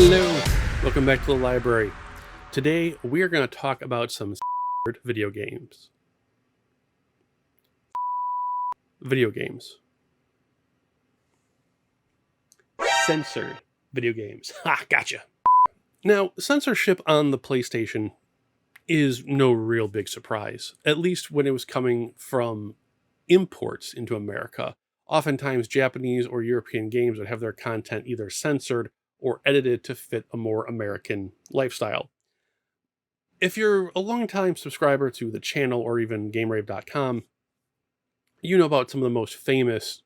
Hello, welcome back to the library. Today we are going to talk about some video games. Censored video games. Ha, gotcha. Now, censorship on the PlayStation is no real big surprise, at least when it was coming from imports into America. Oftentimes, Japanese or European games would have their content either censored or edited to fit a more American lifestyle. If you're a long-time subscriber to the channel or even Game-Rave.com, you know about some of the most famous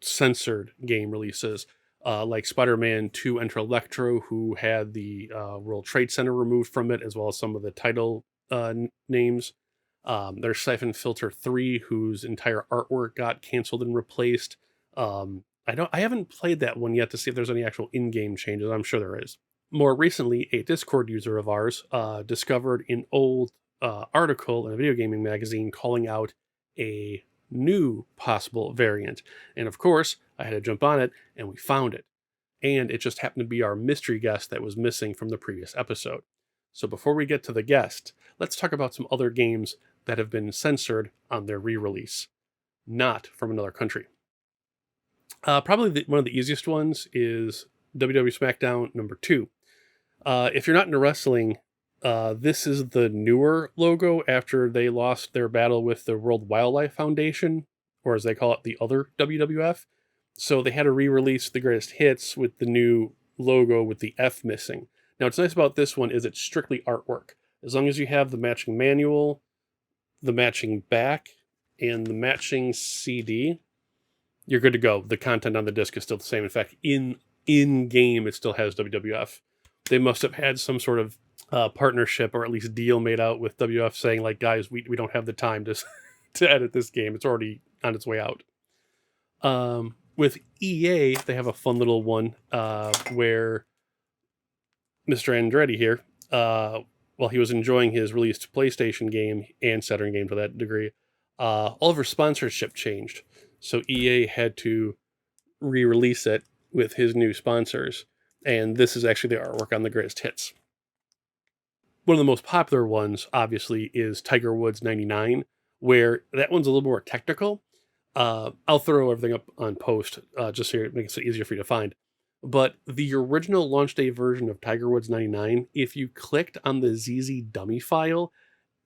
censored game releases, like Spider-Man 2 Enter Electro, who had the World Trade Center removed from it, as well as some of the title names. There's Siphon Filter 3, whose entire artwork got canceled and replaced. I haven't played that one yet to see if there's any actual in-game changes. I'm sure there is. More recently, a Discord user of ours discovered an old article in a video gaming magazine calling out a new possible variant. And of course, I had to jump on it, and we found it. And it just happened to be our mystery guest that was missing from the previous episode. So before we get to the guest, let's talk about some other games that have been censored on their re-release, not from another country. Probably one of the easiest ones is WWE SmackDown number 2. If you're not into wrestling, this is the newer logo after they lost their battle with the World Wildlife Foundation, or as they call it, the other WWF. So they had to re-release the greatest hits with the new logo with the F missing. Now, what's nice about this one is it's strictly artwork. As long as you have the matching manual, the matching back, and the matching CD, you're good to go. The content on the disc is still the same. In fact, in-game, it still has WWF. They must have had some sort of partnership or at least deal made out with WWF saying, like, guys, we don't have the time to edit this game. It's already on its way out. With EA, they have a fun little one where Mr. Andretti here, while he was enjoying his released PlayStation game and Saturn game to that degree, all of her sponsorship changed. So EA had to re-release it with his new sponsors. And this is actually the artwork on the greatest hits. One of the most popular ones, obviously, is Tiger Woods 99, where that one's a little more technical. I'll throw everything up on post just so it makes it easier for you to find. But the original launch day version of Tiger Woods 99, if you clicked on the ZZ dummy file,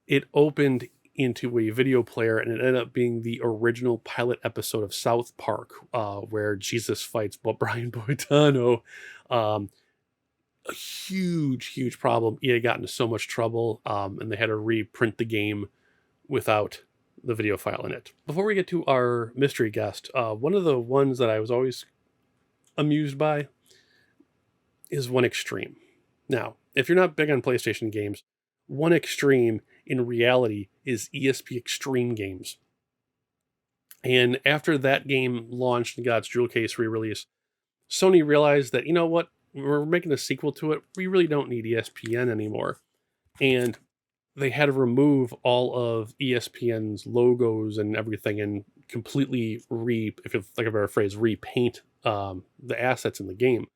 it opened into a video player, and it ended up being the original pilot episode of South Park, where Jesus fights Brian Boitano. A huge problem. EA got into so much trouble, and they had to reprint the game without the video file in it. Before we get to our mystery guest, one of the ones that I was always amused by is One Extreme. Now, if you're not big on PlayStation games, One Extreme in reality is ESP Extreme Games. And after that game launched and got its jewel case re-release, Sony realized that, you know what, we're making a sequel to it. We really don't need ESPN anymore. And they had to remove all of ESPN's logos and everything and completely if you like a better phrase, repaint the assets in the game.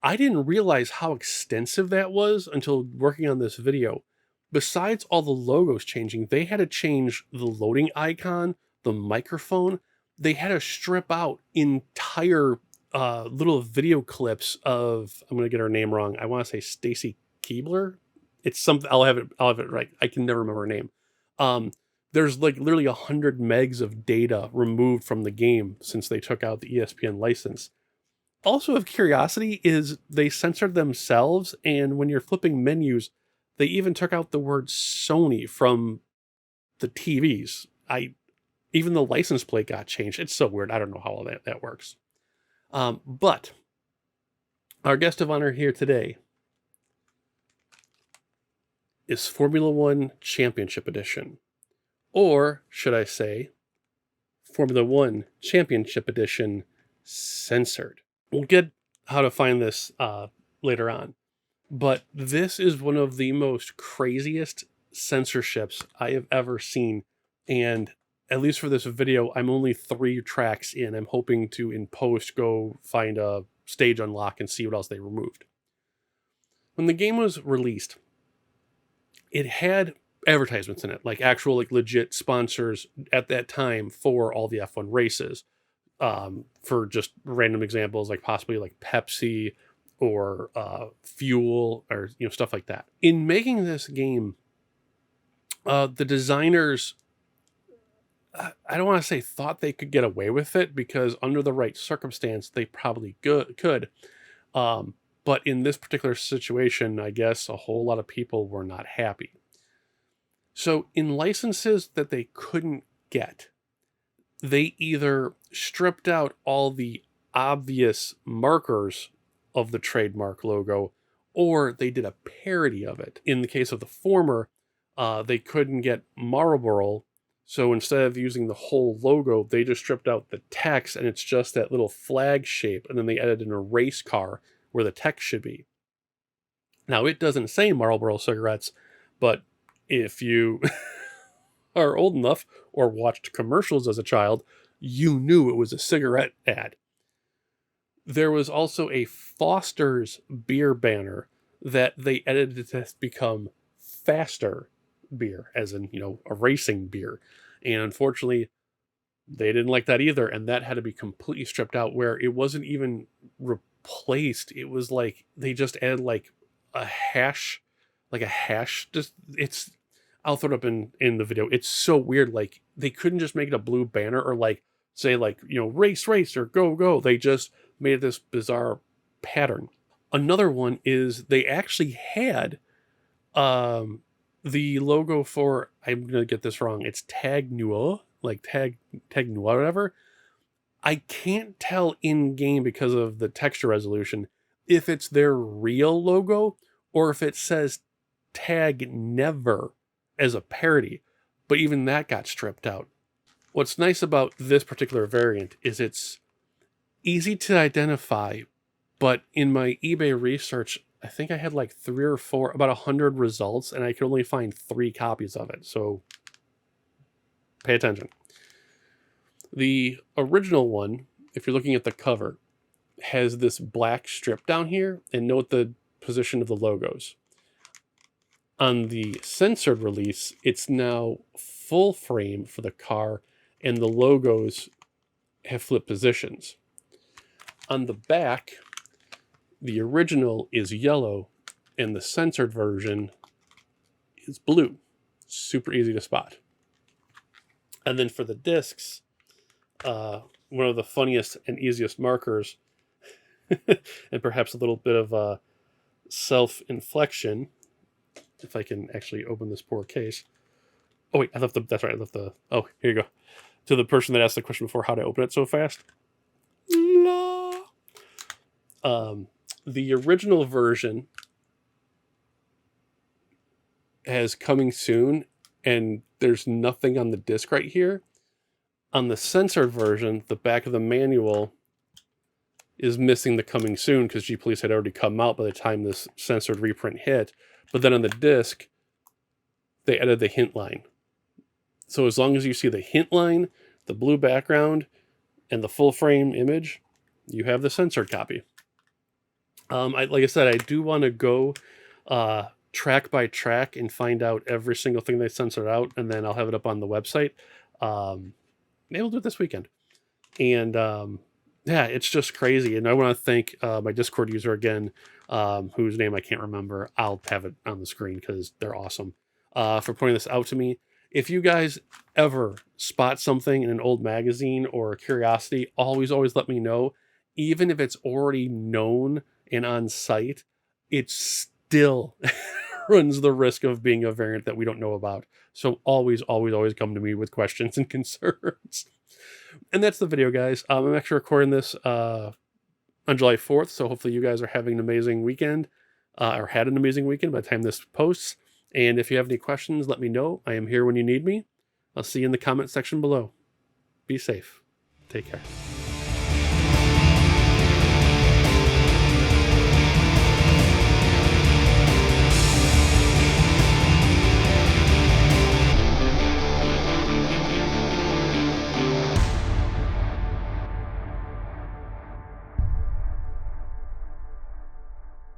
I didn't realize how extensive that was until working on this video. Besides all the logos changing, they had to change the loading icon, the microphone. They had to strip out entire little video clips of, I'm going to get her name wrong. I want to say Stacy Keebler. It's something, I'll have it right. I can never remember her name. There's like literally 100 megs of data removed from the game since they took out the ESPN license. Also of curiosity is they censored themselves, and when you're flipping menus, they even took out the word Sony from the TVs. Even the license plate got changed. It's so weird. I don't know how all that works. But our guest of honor here today is Formula One Championship Edition. Or, should I say, Formula One Championship Edition Censored. We'll get how to find this later on. But this is one of the most craziest censorships I have ever seen. And at least for this video, I'm only 3 tracks in. I'm hoping to, in post, go find a stage unlock and see what else they removed. When the game was released, it had advertisements in it, like actual, like legit sponsors at that time for all the F1 races. For just random examples, like possibly like Pepsi or fuel, or stuff like that. In making this game, the designers, I don't want to say thought they could get away with it, because under the right circumstance they probably could. But in this particular situation, I guess a whole lot of people were not happy. So in licenses that they couldn't get, they either stripped out all the obvious markers of the trademark logo, or they did a parody of it. In the case of the former, they couldn't get Marlboro, so instead of using the whole logo, they just stripped out the text, and it's just that little flag shape, and then they added in a race car where the text should be. Now, it doesn't say Marlboro cigarettes, but if you are old enough or watched commercials as a child, you knew it was a cigarette ad. There was also a Foster's beer banner that they edited to become Faster beer, as in, a racing beer. And unfortunately, they didn't like that either, and that had to be completely stripped out, where it wasn't even replaced. It was like they just added like a hash. Just I'll throw it up in the video. It's so weird. Like, they couldn't just make it a blue banner, or like say like, race or go. They just made this bizarre pattern. Another one is they actually had the logo for, I'm gonna get this wrong, it's Tag Noir, like Tag Noir, whatever. I can't tell in game because of the texture resolution if it's their real logo or if it says Tag Never as a parody, but even that got stripped out. What's nice about this particular variant is it's easy to identify, but in my eBay research, I think I had like 3 or 4, about 100 results, and I could only find 3 copies of it, so pay attention. The original one, if you're looking at the cover, has this black strip down here, and note the position of the logos. On the Censored release, it's now full frame for the car, and the logos have flipped positions. On the back, the original is yellow, and the Censored version is blue. Super easy to spot. And then for the discs, one of the funniest and easiest markers, and perhaps a little bit of self-inflection, if I can actually open this poor case. Oh wait, that's right, oh, here you go. To the person that asked the question before, how to open it so fast. The original version has coming soon, and there's nothing on the disc right here. On the Censored version, the back of the manual is missing the coming soon, because G Police had already come out by the time this Censored reprint hit. But then on the disc, they added the hint line. So as long as you see the hint line, the blue background, and the full frame image, you have the Censored copy. Like I said, I do want to go track by track and find out every single thing they censored out, and then I'll have it up on the website. Maybe we'll do it this weekend. And yeah, it's just crazy. And I want to thank my Discord user again, whose name I can't remember. I'll have it on the screen because they're awesome, for pointing this out to me. If you guys ever spot something in an old magazine or a curiosity, always let me know. Even if it's already known and on site, it still runs the risk of being a variant that we don't know about. So always come to me with questions and concerns. And that's the video, guys. I'm actually recording this on July 4th, so hopefully you guys are having an amazing weekend, or had an amazing weekend by the time this posts. And if you have any questions, let me know. I am here when you need me. I'll see you in the comment section below. Be safe. Take care.